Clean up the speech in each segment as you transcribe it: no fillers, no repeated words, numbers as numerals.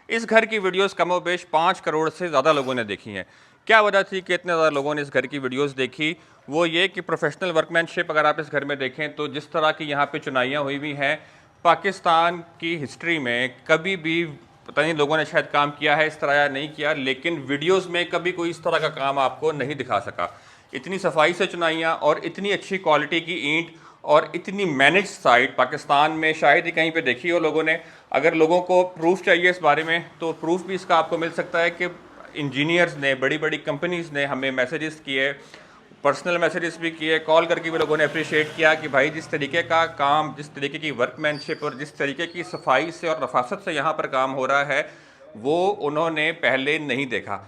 इस घर की वीडियोस कमोबेश 5 करोड़ से ज़्यादा लोगों ने देखी हैं। क्या वजह थी कि इतने ज़्यादा लोगों ने इस घर की वीडियोस देखी? वो ये कि प्रोफेशनल वर्कमैनशिप अगर आप इस घर में देखें तो जिस तरह की यहाँ पे चुनाइयाँ हुई हुई हैं, पाकिस्तान की हिस्ट्री में कभी भी पता नहीं लोगों ने शायद काम किया है इस तरह या नहीं किया, लेकिन वीडियोज़ में कभी कोई इस तरह का काम आपको नहीं दिखा सका। इतनी सफाई से चुनाइयाँ और इतनी अच्छी क्वालिटी की ईंट और इतनी मैनेज साइट पाकिस्तान में शायद ही कहीं पे देखी हो लोगों ने। अगर लोगों को प्रूफ चाहिए इस बारे में तो प्रूफ भी इसका आपको मिल सकता है कि इंजीनियर्स ने, बड़ी बड़ी कंपनीज़ ने हमें मैसेजेस किए, पर्सनल मैसेजेस भी किए, कॉल करके भी लोगों ने अप्रिशिएट किया कि भाई जिस तरीके का काम, जिस तरीके की वर्कमैनशिप और जिस तरीके की सफाई से और रफासत से यहाँ पर काम हो रहा है वो उन्होंने पहले नहीं देखा।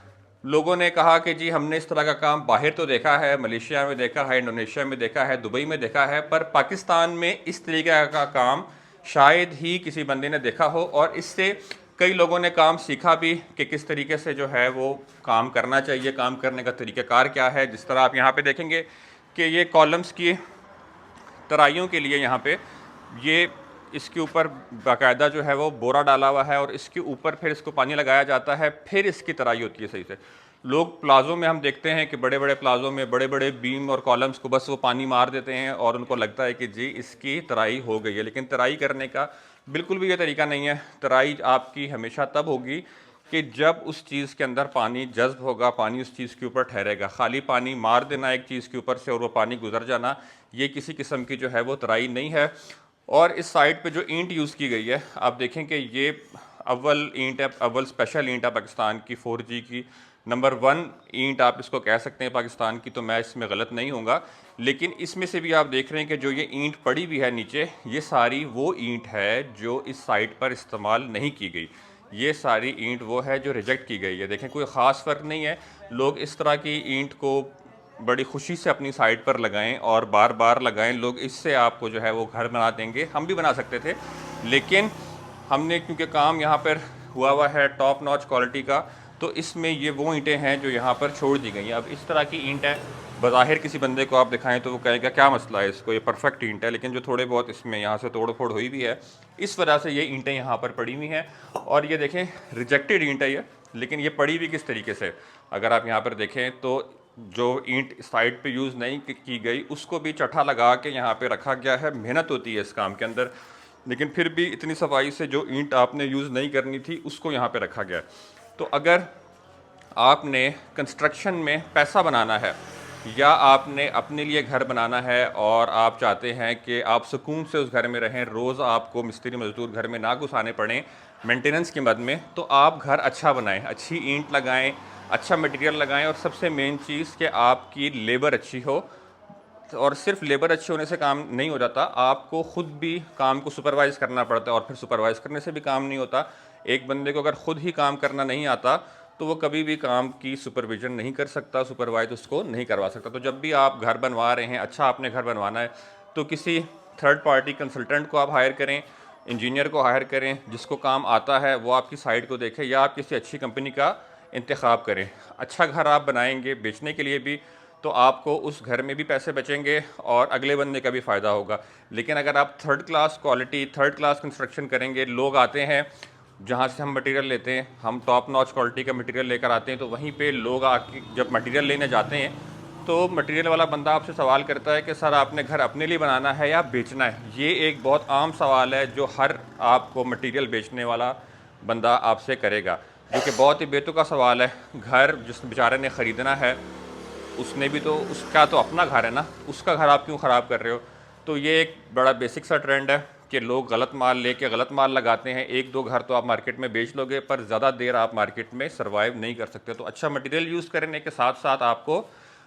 लोगों ने कहा कि जी हमने इस तरह का काम बाहर तो देखा है, मलेशिया में देखा है, इंडोनेशिया में देखा है, दुबई में देखा है, पर पाकिस्तान में इस तरीके का काम शायद ही किसी बंदे ने देखा हो। और इससे कई लोगों ने काम सीखा भी कि किस तरीके से जो है वो काम करना चाहिए, काम करने का तरीक़ाकार क्या है। जिस तरह आप यहाँ पे देखेंगे कि ये कॉलम्स की तराइयों के लिए यहाँ पे ये इसके ऊपर बाकायदा जो है वो बोरा डाला हुआ है और इसके ऊपर फिर इसको पानी लगाया जाता है, फिर इसकी तराई होती है सही से। लोग प्लाज़ों में हम देखते हैं कि बड़े बड़े प्लाज़ों में बड़े बड़े बीम और कॉलम्स को बस वो पानी मार देते हैं और उनको लगता है कि जी इसकी तराई हो गई है, लेकिन तराई करने का बिल्कुल भी ये तरीका नहीं है। तराई आपकी हमेशा तब होगी कि जब उस चीज़ के अंदर पानी जज्ब होगा, पानी उस चीज़ के ऊपर ठहरेगा। खाली पानी मार देना एक चीज़ के ऊपर से और वो पानी गुजर जाना, ये किसी किस्म की जो है वो तराई नहीं है। और इस साइट पे जो ईंट यूज़ की गई है, आप देखें कि ये अव्वल ईंट है, अव्वल स्पेशल ईंट है पाकिस्तान की 4G की, नंबर 1 ईंट आप इसको कह सकते हैं पाकिस्तान की, तो मैं इसमें गलत नहीं होऊंगा। लेकिन इसमें से भी आप देख रहे हैं कि जो ये ईंट पड़ी भी है नीचे, ये सारी वो ईंट है जो इस साइट पर इस्तेमाल नहीं की गई। ये सारी ईंट वो है जो रिजेक्ट की गई है। देखें कोई ख़ास फ़र्क नहीं है। लोग इस तरह की ईंट को बड़ी खुशी से अपनी साइट पर लगाएं और बार बार लगाएं। लोग इससे आपको जो है वो घर बना देंगे। हम भी बना सकते थे, लेकिन हमने क्योंकि काम यहाँ पर हुआ है टॉप नॉच क्वालिटी का, तो इसमें ये वो ईंटें हैं जो यहाँ पर छोड़ दी गई हैं। अब इस तरह की ईंट है, बज़ाहिर किसी बंदे को आप दिखाएं तो वो कहेगा क्या मसला है इसको, ये परफेक्ट ईंट है, लेकिन जो थोड़े बहुत इसमें यहाँ से तोड़ फोड़ हुई भी है, इस वजह से ये ईंटें यहाँ पर पड़ी हुई हैं। और ये देखें रिजेक्टेड ईंट है ये, लेकिन ये पड़ी हुई किस तरीके से, अगर आप यहाँ पर देखें तो जो ईंट साइड पे यूज़ नहीं की गई उसको भी चट्टा लगा के यहाँ पे रखा गया है। मेहनत होती है इस काम के अंदर, लेकिन फिर भी इतनी सफाई से जो ईंट आपने यूज़ नहीं करनी थी उसको यहाँ पे रखा गया। तो अगर आपने कंस्ट्रक्शन में पैसा बनाना है या आपने अपने लिए घर बनाना है और आप चाहते हैं कि आप सुकून से उस घर में रहें, रोज़ आपको मिस्त्री मजदूर घर में ना घुसाने पड़ें मेंटेनेंस की मद में, तो आप घर अच्छा बनाएं, अच्छी ईंट लगाएं, अच्छा मटेरियल लगाएं और सबसे मेन चीज़ कि आपकी लेबर अच्छी हो। और सिर्फ लेबर अच्छे होने से काम नहीं हो जाता, आपको ख़ुद भी काम को सुपरवाइज़ करना पड़ता है और फिर सुपरवाइज़ करने से भी काम नहीं होता। एक बंदे को अगर ख़ुद ही काम करना नहीं आता तो वो कभी भी काम की सुपरविज़न नहीं कर सकता, सुपरवाइज उसको नहीं करवा सकता। तो जब भी आप घर बनवा रहे हैं, अच्छा आपने घर बनवाना है, तो किसी थर्ड पार्टी कंसल्टेंट को आप हायर करें, इंजीनियर को हायर करें, जिसको काम आता है वो आपकी साइट को देखे, या आप किसी अच्छी कंपनी का इंतखाब करें। अच्छा घर आप बनाएंगे बेचने के लिए भी, तो आपको उस घर में भी पैसे बचेंगे और अगले बंदे का भी फ़ायदा होगा। लेकिन अगर आप third class quality, third class construction करेंगे, लोग आते हैं जहाँ से हम मटेरियल लेते हैं, हम टॉप नॉच क्वालिटी का मटेरियल लेकर आते हैं, तो वहीं पे लोग आके जब मटेरियल लेने जाते हैं तो मटेरियल वाला बंदा आपसे सवाल करता है कि सर आपने घर अपने लिए बनाना है या बेचना है। ये एक बहुत आम सवाल है जो हर आपको मटेरियल बेचने वाला बंदा आपसे करेगा, जो कि बहुत ही बेतुका सवाल है। घर जिस बेचारे ने ख़रीदना है उसने भी तो, उसका तो अपना घर है ना, उसका घर आप क्यों ख़राब कर रहे हो। तो ये एक बड़ा बेसिक सा ट्रेंड है कि लोग गलत माल लेके गलत माल लगाते हैं। एक दो घर तो आप मार्केट में बेच लोगे, पर ज़्यादा देर आप मार्केट में सर्वाइव नहीं कर सकते। तो अच्छा मटेरियल यूज़ करने के साथ साथ आपको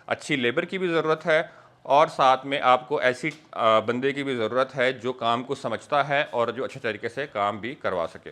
अच्छी लेबर की भी ज़रूरत है और साथ में आपको ऐसी बंदे की भी ज़रूरत है जो काम को समझता है और जो अच्छे तरीके से काम भी करवा सके।